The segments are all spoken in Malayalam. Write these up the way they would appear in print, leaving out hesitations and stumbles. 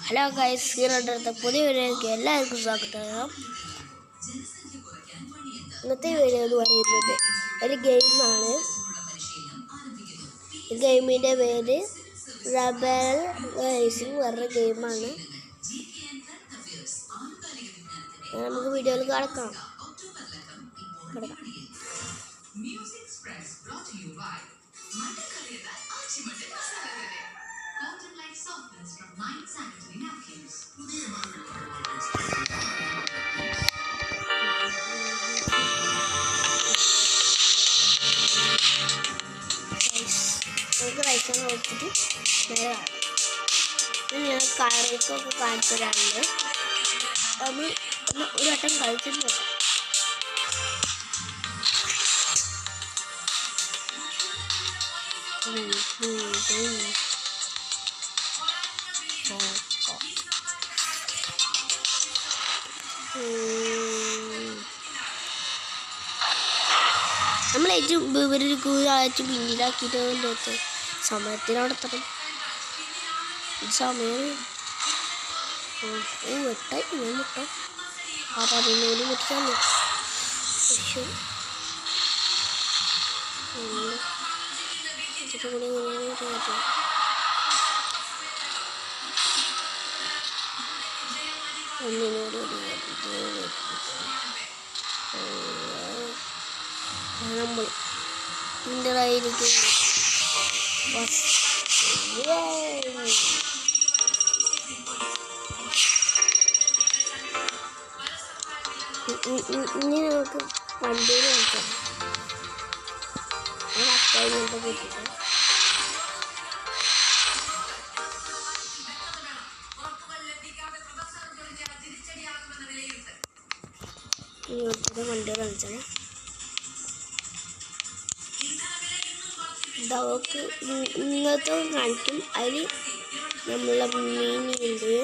ഹലോ ഗൈസ്, ഹീറോയുടെ പുതിയ വീഡിയോയിലേക്ക് എല്ലാവർക്കും സ്വാഗതം. ഇന്നത്തെ വീഡിയോ എന്ന് പറയുന്നത് ഒരു ഗെയിമാണ്. ഈ ഗെയിമിൻ്റെ പേര് റബൽ റേസിംഗ് പറഞ്ഞ ഗെയിമാണ്. നമുക്ക് വീഡിയോയിൽ കിടക്കാം. നമുക്ക് റൈസ് നോക്കിയിട്ട് നേരെ ഞാൻ കളറൊക്കെ കാണിച്ചു തരാറുണ്ട്. നമ്മൾ ഒരു വട്ടം കളിച്ചിട്ട് നോക്കാം. നമ്മൾ ഏറ്റവും ഇവരൊരു കൂഴാഴ്ച പിന്നീടാക്കിയിട്ട് സമയത്തിനവിടെ എത്തണം. സമയം 8 ഞാൻ മുട്ടോ 13 മുട്ടാണ്. നമ്മൾ ഇന്ത്യയിലേക്ക് ഇനി നമുക്ക് വണ്ടിയിൽ നോക്കാം. അക്കൗണ്ട് കിട്ടിയിട്ട് വണ്ടികൾ കളിച്ചാൽ ഇതൊക്കെ ഇങ്ങനത്തെ കാണിക്കും. അതിൽ നമ്മളെ മീനുണ്ട്,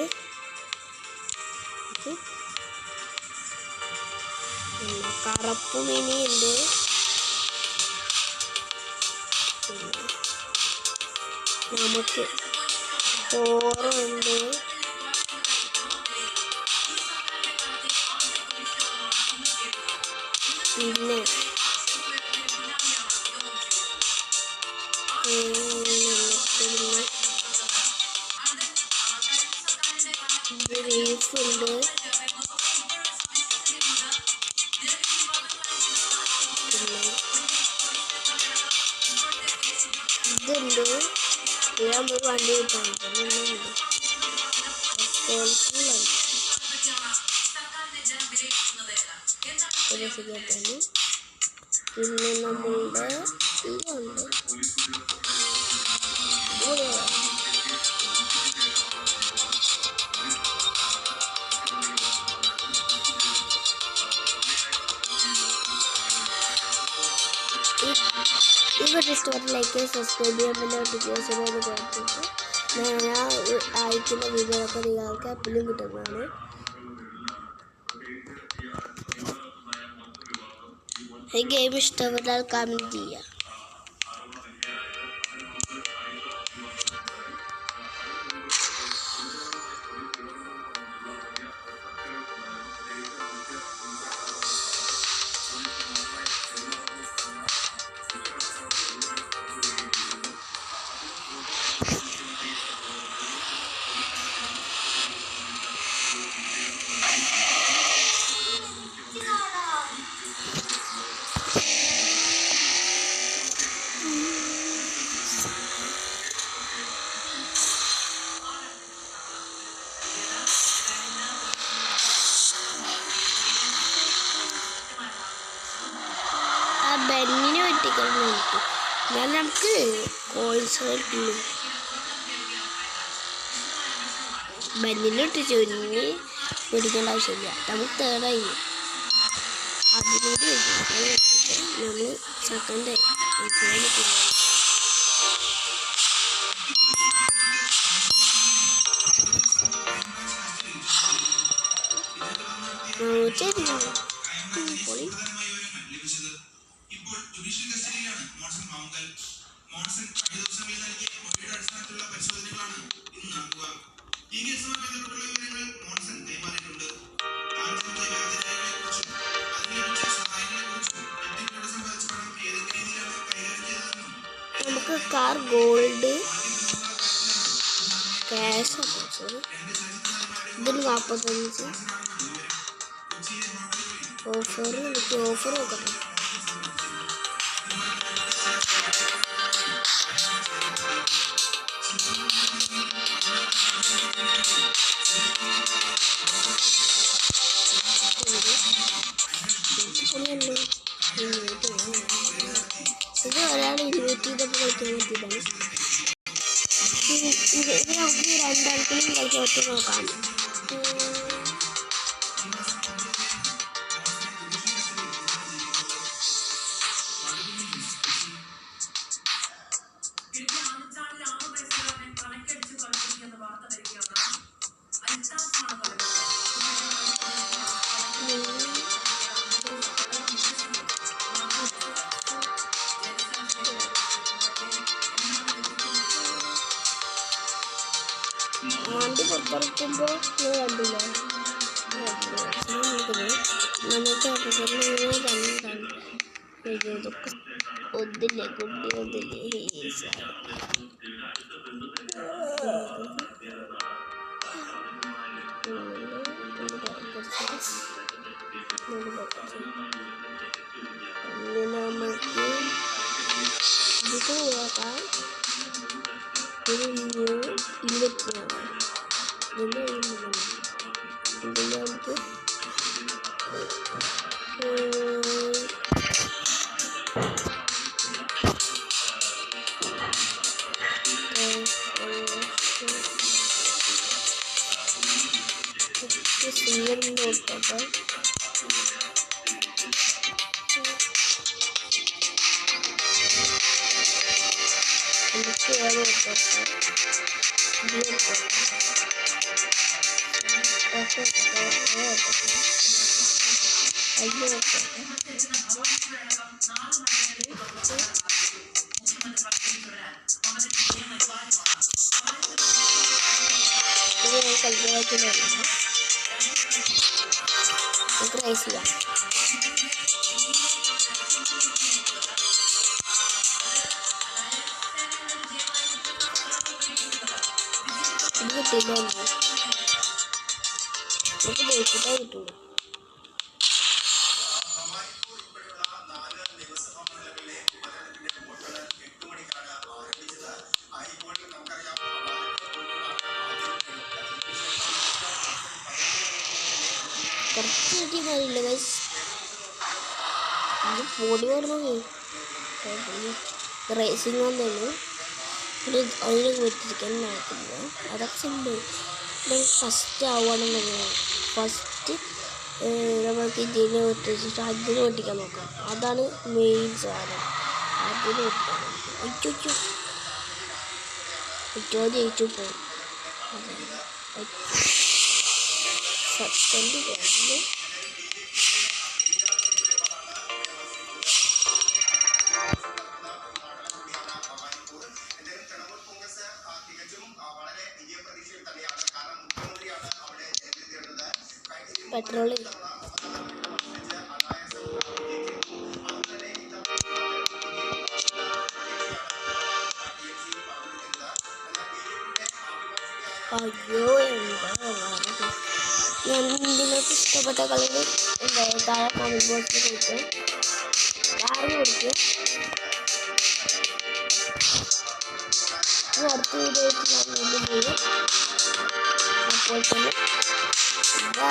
കറുപ്പ് മീനുണ്ട്, നമുക്ക് ചോറുണ്ട്, പിന്നെ ബീഫുണ്ട്, ഇതുണ്ട്. നമ്മൾ വണ്ടി കിട്ടാനുണ്ട്. പിന്നെ നമ്മളുടെ ഇതുണ്ട്. ഇവരുടെ സ്റ്റോറി ലൈക്ക് സബ്സ്ക്രൈബ് ചെയ്യാൻ പിന്നെ നോട്ടിഫിക്കേഷനോട് കൊടുത്തിട്ട് ഞാൻ അയക്കുന്ന വീഡിയോ ഒക്കെ നിങ്ങൾക്ക് എപ്പോഴും കിട്ടുന്നതാണ്. ഈ ഗെയിം ഇഷ്ടപ്പെട്ടാൽ കമൻറ്റ് ചെയ്യുക. ബെന്നിനെ വെട്ടിക്കളഞ്ഞു ഞാൻ നമുക്ക് കോയിൻസ് കിട്ടുന്നു. ബെന്നിലിട്ട് ചൊരിഞ്ഞ് പിടിക്കേണ്ട ആവശ്യമില്ല. നമുക്ക് തേർഡായി അതിനോട് നമ്മൾ സെക്കൻഡായി പൊളി. മോൺസൺ കഴിഞ്ഞ ദിവസങ്ങളിൽ നൽകിയ മൊഴിയുടെ അടിസ്ഥാനത്തിലുള്ള പരിശോധനകളാണ് ഇന്ന് നടക്കുക. നമുക്ക് കാർ ഗോൾഡ് ക്യാഷ് സോറി ഇതിന് 45 ഓഫർ നമുക്ക് ഓഫർ നോക്കട്ടെ. ഇത് ഒരാൾ 20 കളിക്കാൻ പറ്റിയതാണ്. ഇത് നമുക്ക് രണ്ടാൾക്കും കളിക്കാൻ നോക്കാം. വണ്ടി പുറത്തിറക്കുമ്പോൾ കണ്ടില്ല നമുക്ക് ഇതൊക്കെ ഒന്നില്ലേ കുട്ടി ഒന്നില്ലേ നമുക്ക് ഇത് നോക്കാം. ഇത് 24 ഇതിൻ്റെ നമുക്ക് സിംഗിൾ നോക്കട്ടെ. നമുക്ക് ഏത് നോക്കട്ടെ. കിട്ടുള്ളൂ. കുറച്ച് കിട്ടിയില്ല ഗൈസ്. ഇത് പൊടി പറഞ്ഞു റേസിംഗ് വന്നാണ് അതിന് വെട്ടിരിക്കാൻ നടക്കുന്നത്. അതൊക്കെ ഉണ്ട്. ഫസ്റ്റ് ആവുകയാണെന്നുള്ളത് ഫസ്റ്റ് നമുക്ക് ഇതിനെ വെട്ടിച്ചിട്ട് അതിന് വെട്ടിക്കാൻ നോക്കാം. അതാണ് മെയിൻ സാധനം. അതിന് വെട്ടിക്കാൻ ഏറ്റവും ജയിച്ചു പോകും. സെക്കൻഡ് കഴിഞ്ഞ് പെട്രോൾ അയ്യോ എന്താ നിങ്ങൾക്ക് ഇഷ്ടപ്പെട്ട കളർ എന്താ താഴെ കമന്റ് ബോക്സിൽ കൊടുക്കുക. ആരും കൊടുക്കുക. അടുത്ത വീഡിയോ ഞാൻ വീണ്ടും വരും. അപ്പോൾ തന്നെ ബൈ.